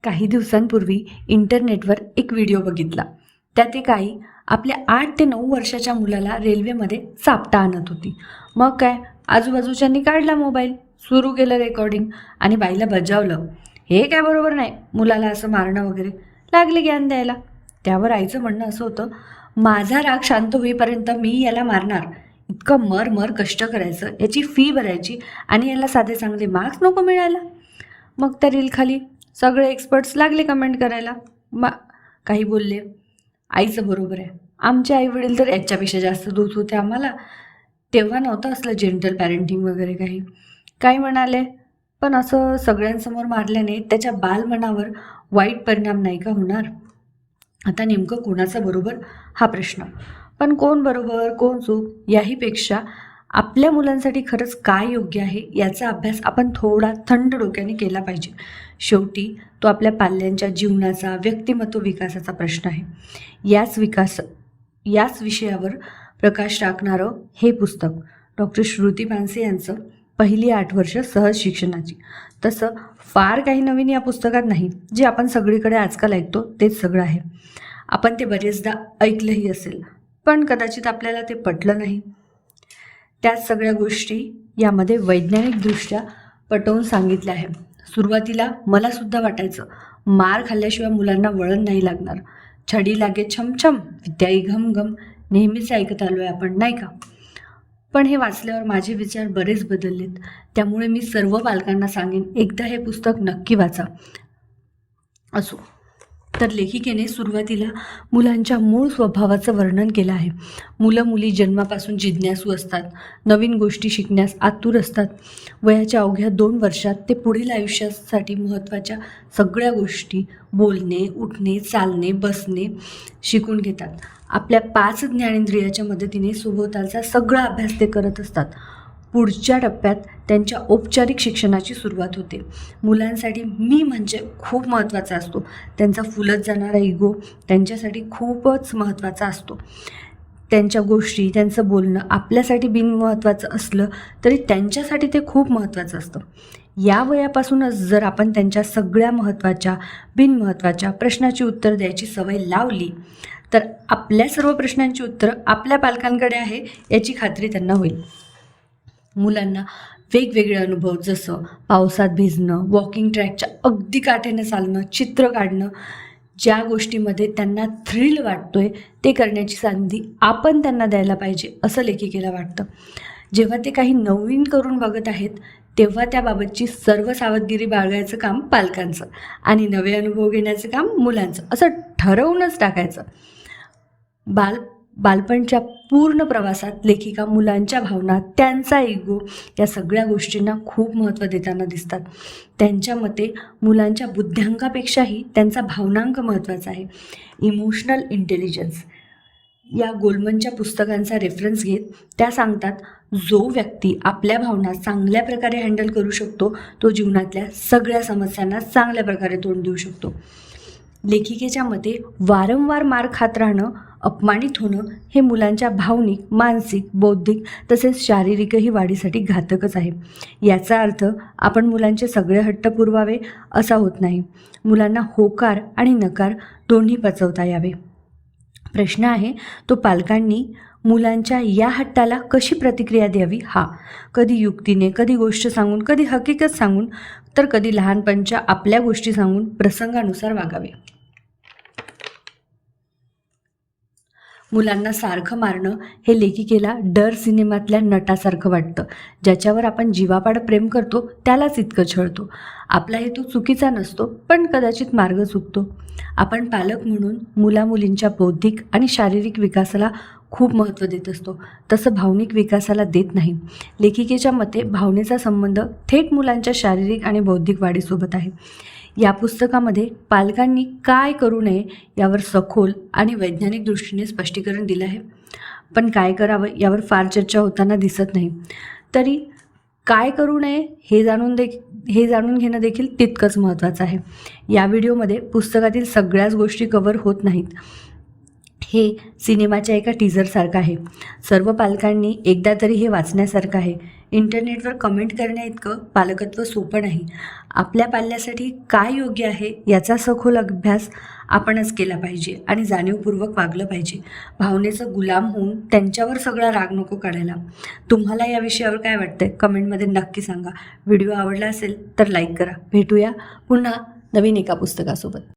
काही दिवसांपूर्वी इंटरनेटवर एक व्हिडिओ बघितला. त्यात एक आई आपल्या 8 ते 9 वर्षाच्या मुलाला रेल्वेमध्ये चापटा आणत होती. मग काय, आजूबाजूच्यांनी काढला मोबाईल, सुरू केलं रेकॉर्डिंग आणि बाईला बजावलं, हे काय बरोबर नाही, मुलाला असं मारणं वगैरे. लागले ज्ञान द्यायला. त्यावर आईचं म्हणणं असं होतं, माझा राग शांत होईपर्यंत मी याला मारणार, इतकं मर कष्ट करायचं, याची फी भरायची आणि याला साधे चांगले मार्क्स नको मिळायला. मग त्या रीलखाली सगळे एक्सपर्ट्स लागले कमेंट करायला. काही बोलले, आईचं बरोबर आहे, आमचे आईवडील तर याच्यापेक्षा जास्त दूध होते आम्हाला, तेव्हा नव्हतं असलं जेंटल पॅरेंटिंग वगैरे काही म्हणाले. पण असं सगळ्यांसमोर मारल्याने त्याच्या बालमनावर वाईट परिणाम नाही का होणार? आता नेमकं कोणाचं बरोबर हा प्रश्न. पण कोण बरोबर कोण चूक याहीपेक्षा आपल्या मुलांसाठी खरंच काय योग्य आहे याचा अभ्यास आपण थोडा थंड डोक्याने केला पाहिजे. शेवटी तो आपल्या पाल्यांच्या जीवनाचा, व्यक्तिमत्व विकासाचा प्रश्न आहे. याच विषयावर प्रकाश टाकणारं हे पुस्तक डॉक्टर श्रुती पानसे यांचं पहिली 8 वर्ष सहज शिक्षणाची. तसं फार काही नवीन या पुस्तकात नाही. जे आपण सगळीकडे आजकाल ऐकतो तेच सगळं आहे. आपण ते बरेचदा ऐकलंही असेल, पण कदाचित आपल्याला ते पटलं नाही. त्याच सगळ्या गोष्टी यामध्ये वैज्ञानिकदृष्ट्या पटवून सांगितल्या आहे. सुरुवातीला मला सुद्धा वाटायचं, मार खाल्ल्याशिवाय मुलांना वळण नाही लागणार, छडी लागे छमछम, विद्याई घमघम, नेहमीच ऐकत आलो आहे आपण, नाही का? पण हे वाचल्यावर माझे विचार बरेच बदललेत. त्यामुळे मी सर्व पालकांना सांगेन, एकदा हे पुस्तक नक्की वाचा. असो तर लेखिकेने सुरुवातीला मुलांच्या मूळ स्वभावाचं वर्णन केलं आहे. मुलं मुली जन्मापासून जिज्ञासू असतात, नवीन गोष्टी शिकण्यास आतुर असतात. वयाच्या अवघ्या 2 वर्षात ते पुढील आयुष्यासाठी महत्त्वाच्या सगळ्या गोष्टी, बोलणे, उठणे, चालणे, बसणे शिकून घेतात. आपल्या 5 ज्ञानेंद्रियाच्या मदतीने सभोवतालचा सगळा अभ्यास ते करत असतात. पुढच्या टप्प्यात त्यांच्या औपचारिक शिक्षणाची सुरुवात होते. मुलांसाठी मी म्हणजे खूप महत्त्वाचा असतो. त्यांचा फुलत जाणारा इगो त्यांच्यासाठी खूपच महत्त्वाचा असतो. त्यांच्या गोष्टी, त्यांचं बोलणं आपल्यासाठी बिनमहत्त्वाचं असलं तरी त्यांच्यासाठी ते खूप महत्त्वाचं असतं. या वयापासूनच जर आपण त्यांच्या सगळ्या महत्त्वाच्या, बिनमहत्त्वाच्या प्रश्नाची उत्तर द्यायची सवय लावली तर आपल्या सर्व प्रश्नांची उत्तरं आपल्या पालकांकडे आहे याची खात्री त्यांना होईल. मुलांना वेगवेगळे अनुभव, जसं पावसात भिजणं, वॉकिंग ट्रॅकच्या अगदी काठेनं चालणं, चित्र काढणं, ज्या गोष्टीमध्ये त्यांना थ्रिल वाटतोय ते करण्याची संधी आपण त्यांना द्यायला पाहिजे असं लेखिकेला वाटतं. जेव्हा ते काही नवीन करून बघत आहेत तेव्हा त्याबाबतची सर्व सावधगिरी बाळगायचं काम पालकांचं आणि नवे अनुभव घेण्याचं काम मुलांचं, असं ठरवूनच टाकायचं. बालपणच्या पूर्ण प्रवासात लेखिका मुलांच्या भावना, त्यांचा इगो या सगळ्या गोष्टींना खूप महत्त्व देताना दिसतात. त्यांच्या मते मुलांच्या बुद्ध्यांकापेक्षाही त्यांचा भावनांक महत्त्वाचा आहे. इमोशनल इंटेलिजन्स या गोलमनच्या पुस्तकांचा रेफरन्स घेत त्या सांगतात, जो व्यक्ती आपल्या भावना चांगल्या प्रकारे हँडल करू शकतो तो जीवनातल्या सगळ्या समस्यांना चांगल्या प्रकारे तोंड देऊ शकतो. लेखिकेच्या मते वारंवार मार खात राहणं, अपमानित होणं हे मुलांच्या भावनिक, मानसिक, बौद्धिक तसेच शारीरिकही वाढीसाठी घातकच आहे. याचा अर्थ आपण मुलांचे सगळे हट्ट पुरवावे असा होत नाही. मुलांना होकार आणि नकार दोन्ही पचवता यावे. प्रश्न आहे तो पालकांनी मुलांच्या या हट्टाला कशी प्रतिक्रिया द्यावी हा. कधी युक्तीने, कधी गोष्ट सांगून, कधी हकीकत सांगून, तर कधी लहानपणच्या आपल्या गोष्टी सांगून प्रसंगानुसार वागावे. मुलांना सारखं मारणं हे लेखिकेला डर सिनेमातल्या नटासारखं वाटतं. ज्याच्यावर आपण जीवापाड प्रेम करतो त्यालाच इतकं छळतो. आपला हेतू चुकीचा नसतो, पण कदाचित मार्ग चुकतो. आपण पालक म्हणून मुलामुलींच्या बौद्धिक आणि शारीरिक विकासाला खूप महत्त्व देत असतो, तसं भावनिक विकासाला देत नाही. लेखिकेच्या मते भावनेचा संबंध थेट मुलांच्या शारीरिक आणि बौद्धिक वाढीसोबत आहे. या पुस्तकामध्ये पालकांनी काय करू नये यावर सखोल आणि वैज्ञानिक दृष्टीने स्पष्टीकरण दिलं आहे. पण काय करावं यावर फार चर्चा होताना दिसत नाही. तरी काय करू नये हे जाणून घेणं देखील तितकंच महत्त्वाचं आहे. या व्हिडिओमध्ये पुस्तकातील सगळ्याच गोष्टी कव्हर होत नाहीत. हे सिनेमाच्या एका टीझरसारखं आहे. सर्व पालकांनी एकदा तरी हे वाचण्यासारखं आहे. इंटरनेटवर कमेंट करण्याइतकं पालकत्व सोपं नाही. आपल्या पाल्यासाठी काय योग्य आहे याचा सखोल अभ्यास आपणच केला पाहिजे आणि जाणीवपूर्वक वागलं पाहिजे. भावनेचं गुलाम होऊन त्यांच्यावर सगळा राग नको काढायला. तुम्हाला या विषयावर काय वाटतंय कमेंटमध्ये नक्की सांगा. व्हिडिओ आवडला असेल तर लाईक करा. भेटूया पुन्हा नवीन एका पुस्तकासोबत.